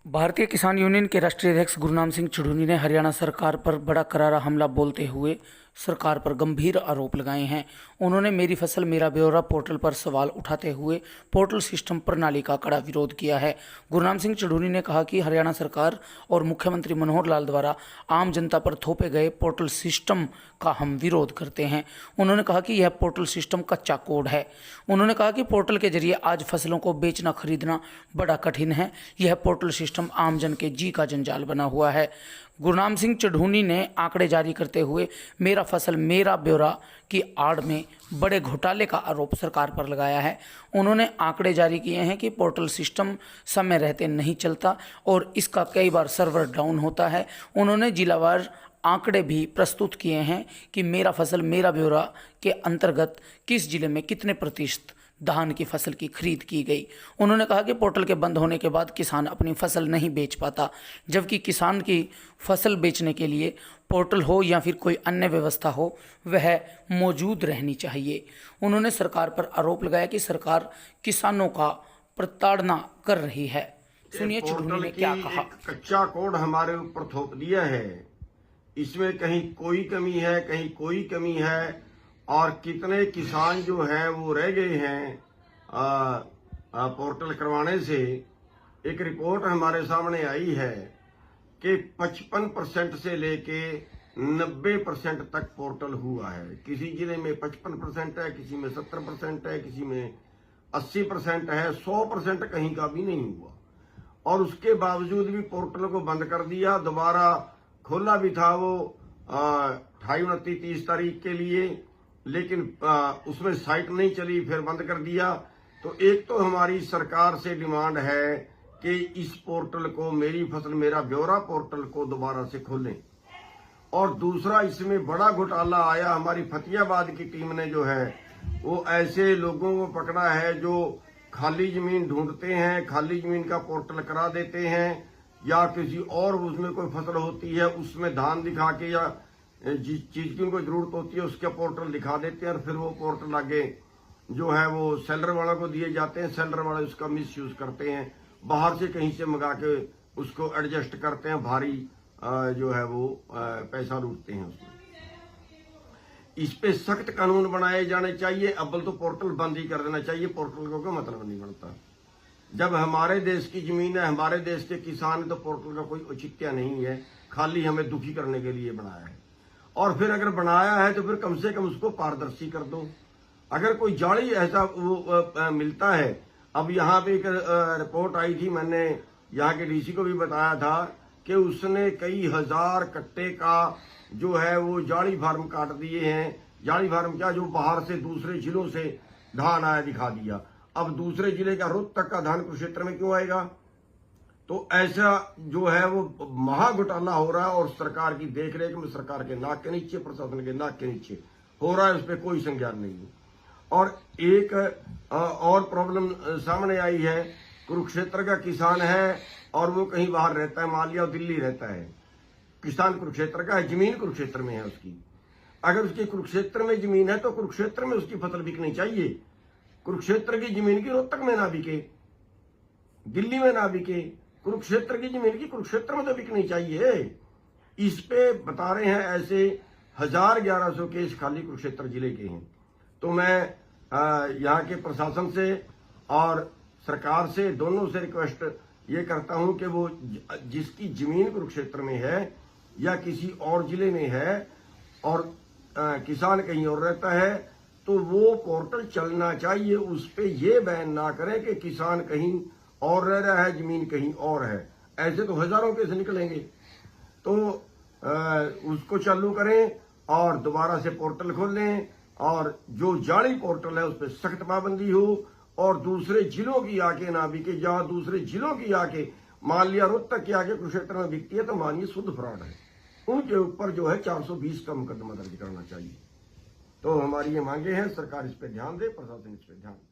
भारतीय किसान यूनियन के राष्ट्रीय अध्यक्ष गुरनाम सिंह चुढ़ूनी ने हरियाणा सरकार पर बड़ा करारा हमला बोलते हुए सरकार पर गंभीर आरोप लगाए हैं। उन्होंने मेरी फसल मेरा ब्यौरा पोर्टल पर सवाल उठाते हुए पोर्टल सिस्टम प्रणाली का कड़ा विरोध किया है। गुरनाम सिंह चुढ़ूनी ने कहा कि हरियाणा सरकार और मुख्यमंत्री मनोहर लाल द्वारा आम जनता पर थोपे गए पोर्टल सिस्टम का हम विरोध करते हैं। उन्होंने कहा कि यह पोर्टल सिस्टम कच्चा कोड है। उन्होंने कहा कि पोर्टल के जरिए आज फसलों को बेचना खरीदना बड़ा कठिन है। यह पोर्टल सिस्टम आमजन के जी का जंजाल बना हुआ है। गुरनाम सिंह चुढ़ूनी ने आंकड़े जारी करते हुए मेरा फसल मेरा ब्यौरा की आड़ में बड़े घोटाले का आरोप सरकार पर लगाया है। उन्होंने आंकड़े जारी किए हैं कि पोर्टल सिस्टम समय रहते नहीं चलता और इसका कई बार सर्वर डाउन होता है। उन्होंने जिलावार आंकड़े भी प्रस्तुत किए हैं कि मेरा फसल मेरा ब्यौरा के अंतर्गत किस जिले में कितने प्रतिशत धान की फसल की खरीद की गई। उन्होंने कहा कि पोर्टल के बंद होने के बाद किसान अपनी फसल नहीं बेच पाता, जबकि किसान की फसल बेचने के लिए पोर्टल हो या फिर कोई अन्य व्यवस्था हो वह मौजूद रहनी चाहिए। उन्होंने सरकार पर आरोप लगाया कि सरकार किसानों का प्रताड़ना कर रही है। सुनिए चुढ़ूनी ने क्या कहा। कच्चा कोड हमारे ऊपर थोप दिया है, इसमें कहीं कोई कमी है कहीं कोई कमी है, और कितने किसान जो हैं वो रह गए हैं पोर्टल करवाने से। एक रिपोर्ट हमारे सामने आई है कि 55% से लेके 90% तक पोर्टल हुआ है। किसी जिले में 55% है, किसी में 70% है, किसी में 80% है, 100% कहीं का भी नहीं हुआ। और उसके बावजूद भी पोर्टल को बंद कर दिया। दोबारा खोला भी था वो 28-29-30 तारीख के लिए, लेकिन उसमें साइट नहीं चली, फिर बंद कर दिया। तो एक तो हमारी सरकार से डिमांड है कि इस पोर्टल को मेरी फसल मेरा ब्यौरा पोर्टल को दोबारा से खोलें। और दूसरा, इसमें बड़ा घोटाला आया। हमारी फतेहाबाद की टीम ने जो है वो ऐसे लोगों को पकड़ा है जो खाली जमीन ढूंढते हैं, खाली जमीन का पोर्टल करा देते हैं, या किसी और उसमें कोई फसल होती है उसमें धान दिखा के या जिस चीज की उनको जरूरत होती है उसका पोर्टल दिखा देते हैं, और फिर वो पोर्टल आगे जो है वो सेलर वालों को दिए जाते हैं। सेलर वाले उसका मिस यूज करते हैं, बाहर से कहीं से मंगा के उसको एडजस्ट करते हैं, भारी जो है वो पैसा लूटते हैं उसमें। इस पे सख्त कानून बनाए जाने चाहिए। अव्वल तो पोर्टल बंद ही कर देना चाहिए। पोर्टल को कोई मतलब नहीं बनता। जब हमारे देश की जमीन है, हमारे देश के किसान है, तो पोर्टल का कोई औचित्य नहीं है, खाली हमें दुखी करने के लिए बनाया है। और फिर अगर बनाया है तो फिर कम से कम उसको पारदर्शी कर दो। अगर कोई जाली ऐसा वो मिलता है, अब यहाँ पे एक रिपोर्ट आई थी, मैंने यहाँ के डीसी को भी बताया था कि उसने कई हजार कट्टे का जो है वो जाली फार्म काट दिए हैं। जाली फार्म क्या, जो बाहर से दूसरे जिलों से धान आया दिखा दिया। अब दूसरे जिले का रोहतक का धान कुरुक्षेत्र में क्यों आएगा? तो ऐसा जो है वो महा घोटाला हो रहा है, और सरकार की देखरेख में, सरकार के नाक के नीचे, प्रशासन के नाक के नीचे हो रहा है। उस पर कोई संज्ञान नहीं है। और एक और प्रॉब्लम सामने आई है। कुरुक्षेत्र का किसान है और वो कहीं बाहर रहता है, मान लिया दिल्ली रहता है। किसान कुरुक्षेत्र का है, जमीन कुरुक्षेत्र में है उसकी। अगर उसकी कुरुक्षेत्र में जमीन है तो कुरुक्षेत्र में उसकी फसल बिकनी चाहिए। कुरुक्षेत्र की जमीन की रोहतक में ना बिके, दिल्ली में ना बिके, कुरुक्षेत्र की जमीन की कुरुक्षेत्र में तो बिकनी चाहिए। इस पे बता रहे हैं ऐसे 1100 केस खाली कुरुक्षेत्र जिले के हैं। तो मैं यहाँ के प्रशासन से और सरकार से, दोनों से रिक्वेस्ट ये करता हूं कि वो जिसकी जमीन कुरुक्षेत्र में है या किसी और जिले में है और किसान कहीं और रहता है, तो वो पोर्टल चलना चाहिए। उस पे ये बैन ना करें कि किसान कहीं और रह रहा है, जमीन कहीं और है। ऐसे तो हजारों केस निकलेंगे। तो उसको चालू करें और दोबारा से पोर्टल खोलें, और जो जाली पोर्टल है उस पर सख्त पाबंदी हो, और दूसरे जिलों की आके ना बिके। जहां दूसरे जिलों की आके, मान लिया रोहतक की आके कुरुक्षेत्र में बिकती है, तो मानिए शुद्ध फ्रॉड है। उनके ऊपर जो है 420 का मुकदमा दर्ज करना चाहिए। तो हमारी ये मांगे हैं, सरकार इस पर ध्यान दे, प्रशासन इस पर ध्यान दे।